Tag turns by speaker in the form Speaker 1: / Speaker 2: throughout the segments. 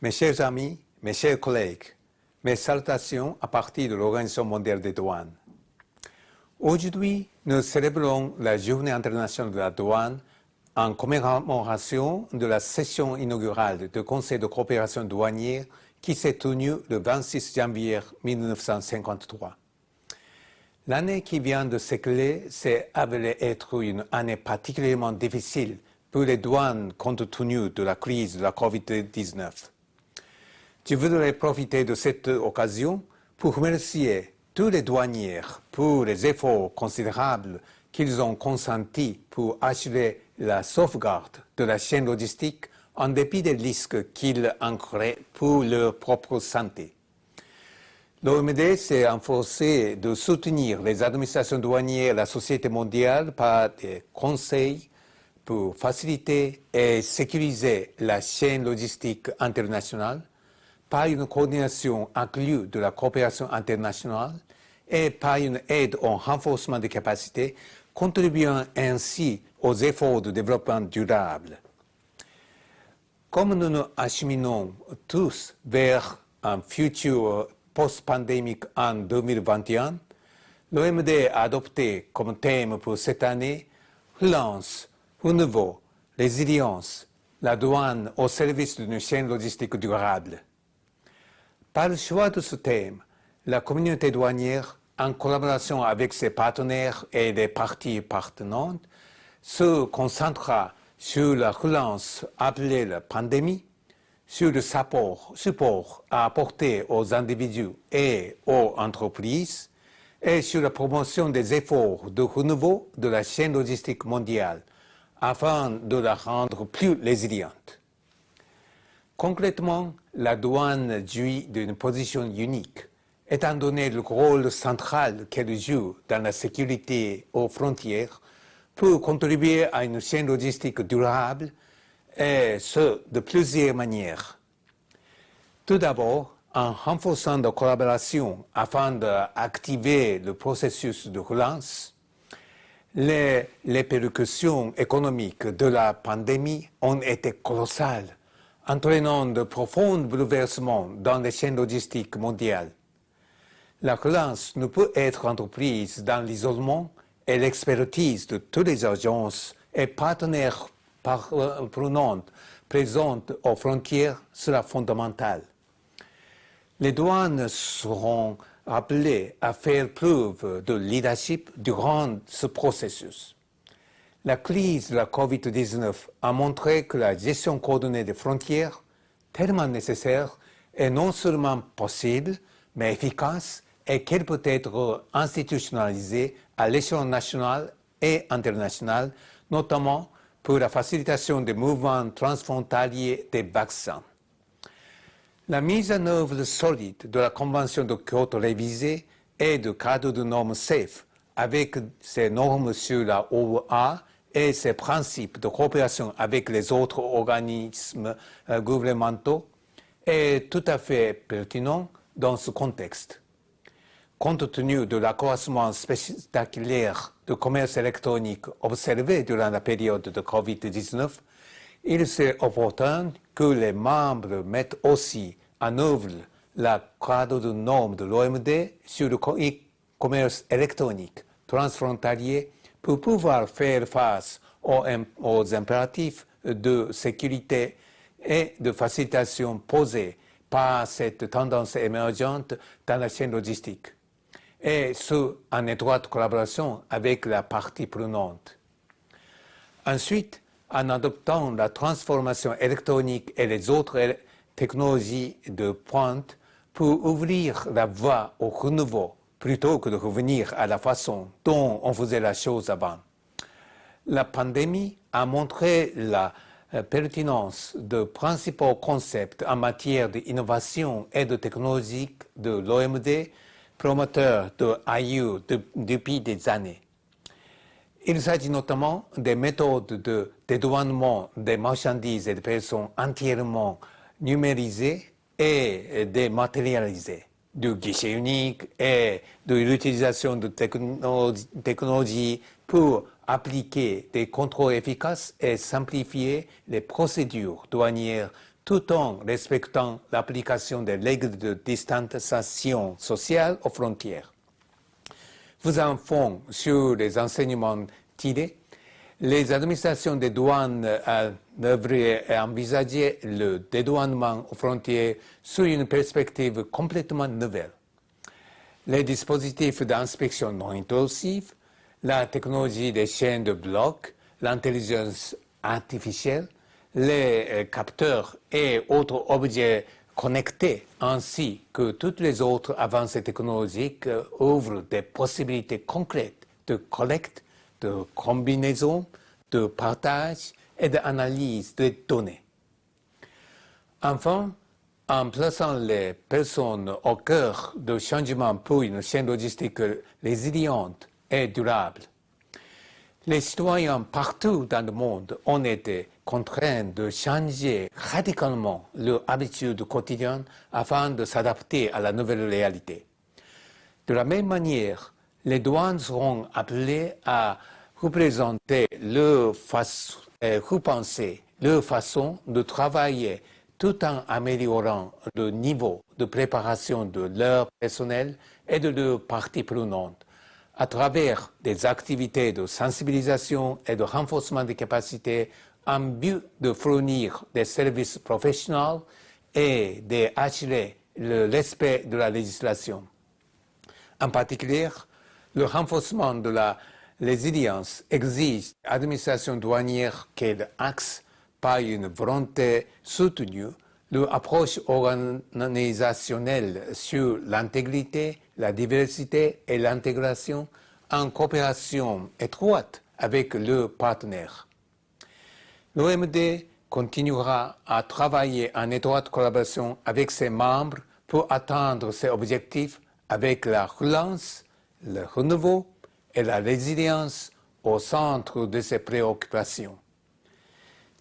Speaker 1: Mes chers amis, mes chers collègues, mes salutations à partir de l'Organisation mondiale des douanes. Aujourd'hui, nous célébrons la Journée internationale de la douane en commémoration de la session inaugurale du Conseil de coopération douanière qui s'est tenue le 26 janvier 1953. L'année qui vient de s'écouler s'est avérée être une année particulièrement difficile pour les douanes compte tenu de la crise de la COVID-19. Je voudrais profiter de cette occasion pour remercier tous les douaniers pour les efforts considérables qu'ils ont consentis pour assurer la sauvegarde de la chaîne logistique en dépit des risques qu'ils encouraient pour leur propre santé. L'OMD s'est efforcé de soutenir les administrations douanières et la société mondiale par des conseils pour faciliter et sécuriser la chaîne logistique internationale, par une coordination accrue de la coopération internationale et par une aide au renforcement des capacités, contribuant ainsi aux efforts de développement durable. Comme nous nous acheminons tous vers un futur post-pandémique en 2021, l'OMD a adopté comme thème pour cette année « Relance, renouveau, résilience, la douane au service d'une chaîne logistique durable ». Par le choix de ce thème, la communauté douanière, en collaboration avec ses partenaires et les parties partenantes, se concentrera sur la relance appelée la pandémie, sur le support à apporter aux individus et aux entreprises, et sur la promotion des efforts de renouveau de la chaîne logistique mondiale, afin de la rendre plus résiliente. Concrètement, la douane jouit d'une position unique, étant donné le rôle central qu'elle joue dans la sécurité aux frontières pour contribuer à une chaîne logistique durable, et ce, de plusieurs manières. Tout d'abord, en renforçant la collaboration afin d'activer le processus de relance, les répercussions économiques de la pandémie ont été colossales, entraînant de profonds bouleversements dans les chaînes logistiques mondiales. La relance ne peut être entreprise dans l'isolement et l'expertise de toutes les agences et partenaires prenantes présentes aux frontières sera fondamentale. Les douanes seront appelées à faire preuve de leadership durant ce processus. La crise de la COVID-19 a montré que la gestion coordonnée des frontières, tellement nécessaire, est non seulement possible, mais efficace et qu'elle peut être institutionnalisée à l'échelon national et international, notamment pour la facilitation des mouvements transfrontaliers des vaccins. La mise en œuvre solide de la Convention de Kyoto révisée et du cadre de normes SAFE, avec ses normes sur la OEA et ses principes de coopération avec les autres organismes gouvernementaux, est tout à fait pertinent dans ce contexte. Compte tenu de l'accroissement spectaculaire du commerce électronique observé durant la période de COVID-19, il serait opportun que les membres mettent aussi en œuvre la cadre de normes de l'OMD sur le commerce électronique transfrontalier pour pouvoir faire face aux impératifs de sécurité et de facilitation posés par cette tendance émergente dans la chaîne logistique, et ce, en étroite collaboration avec la partie prenante. Ensuite, en adoptant la transformation électronique et les autres technologies de pointe pour ouvrir la voie au renouveau, plutôt que de revenir à la façon dont on faisait la chose avant. La pandémie a montré la pertinence de principaux concepts en matière d'innovation et de technologie de l'OMD, promoteur de IU depuis des années. Il s'agit notamment des méthodes de dédouanement des marchandises et des personnes entièrement numérisées et dématérialisées, du guichet unique et de l'utilisation de technologies pour appliquer des contrôles efficaces et simplifier les procédures douanières tout en respectant l'application des règles de distanciation sociale aux frontières. Vous informe sur les enseignements tirés. Les administrations des douanes devraient envisager le dédouanement aux frontières sous une perspective complètement nouvelle. Les dispositifs d'inspection non intrusive, la technologie des chaînes de blocs, l'intelligence artificielle, les capteurs et autres objets connectés, ainsi que toutes les autres avancées technologiques ouvrent des possibilités concrètes de collecte, de combinaison, de partage et d'analyse des données. Enfin, en plaçant les personnes au cœur du changement pour une chaîne logistique résiliente et durable, les citoyens partout dans le monde ont été contraints de changer radicalement leurs habitudes quotidiennes afin de s'adapter à la nouvelle réalité. De la même manière, les douanes seront appelées à représenter repenser leur façon de travailler tout en améliorant le niveau de préparation de leur personnel et de leurs parties prenantes à travers des activités de sensibilisation et de renforcement des capacités en but de fournir des services professionnels et d'assurer le respect de la législation. En particulier, le renforcement de la résilience exige l'administration douanière qu'elle axe par une volonté soutenue l'approche organisationnelle sur l'intégrité, la diversité et l'intégration en coopération étroite avec leurs partenaires. L'OMD continuera à travailler en étroite collaboration avec ses membres pour atteindre ces objectifs avec la relance, le renouveau et la résilience au centre de ses préoccupations.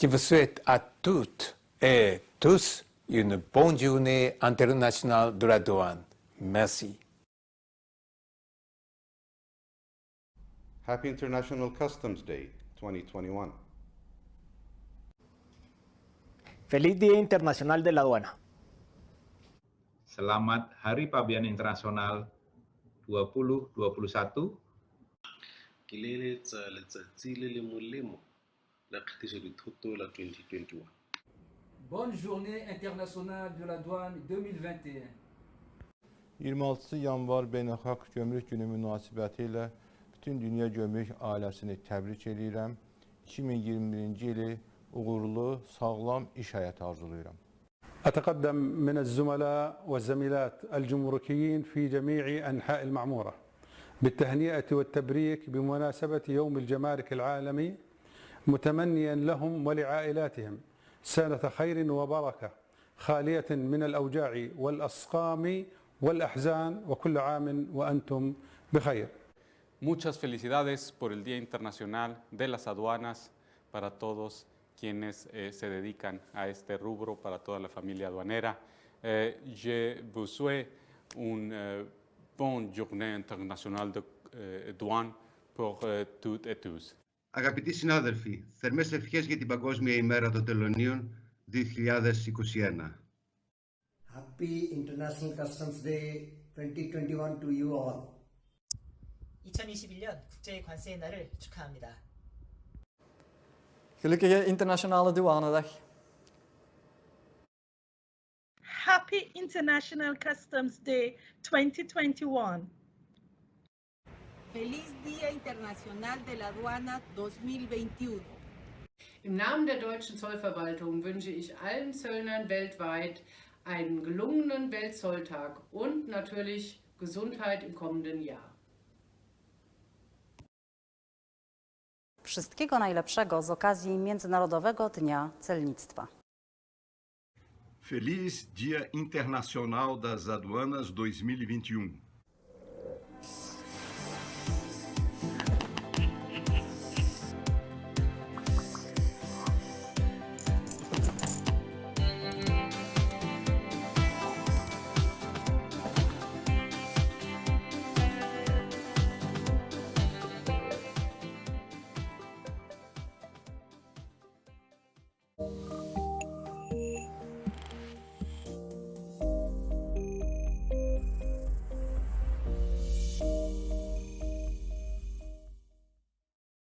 Speaker 1: Je vous souhaite à toutes et tous une bonne journée internationale de la douane. Merci.
Speaker 2: Happy International Customs Day 2021.
Speaker 3: Feliz Día Internacional de la Aduana.
Speaker 4: Selamat Hari Pabean Internasional 2021.
Speaker 5: Ke leletsa letsatsi le le molemo la kgatiso dithoto la 2021.
Speaker 6: Bonne journée internationale de la douane 2021.
Speaker 7: 26 yanvar Beynəlxalq Gömrük Günü münasibətilə bütün dünya gömrük ailəsini təbrik edirəm. 2021-ci ili uğurlu, sağlam iş həyatı arzulayıram.
Speaker 8: أتقدم من الزملاء والزميلات الجمركيين في جميع أنحاء المعمورة بالتهنئة والتبريك بمناسبة يوم الجمارك العالمي، متمنيا لهم ولعائلاتهم سنة خير وبركة خالية من الأوجاع والأسقام والأحزان، وكل عام وأنتم بخير.
Speaker 9: Muchas felicidades por el Día Internacional de las Aduanas para todos quienes se dedican a este rubro, para toda la familia aduanera. Je vous souhaite une bonne journée internationale de douane pour toutes et tous.
Speaker 2: Αγαπητοί συνάδελφοι, θερμές ευχές για την Παγκόσμια ημέρα των τελωνίων 2021.
Speaker 10: Happy International Customs Day 2021 to you all.
Speaker 11: 2021년 국제 관세의 날을 축하합니다.
Speaker 12: Gelukkige Internationale Douanedag.
Speaker 13: Happy International Customs Day 2021.
Speaker 14: Feliz Día Internacional de la Aduana 2021.
Speaker 15: Im Namen der deutschen Zollverwaltung wünsche ich allen Zöllnern weltweit einen gelungenen Weltzolltag und natürlich Gesundheit im kommenden Jahr.
Speaker 16: Wszystkiego najlepszego z okazji Międzynarodowego Dnia Celnictwa.
Speaker 17: Feliz Dia Internacional das Aduanas 2021.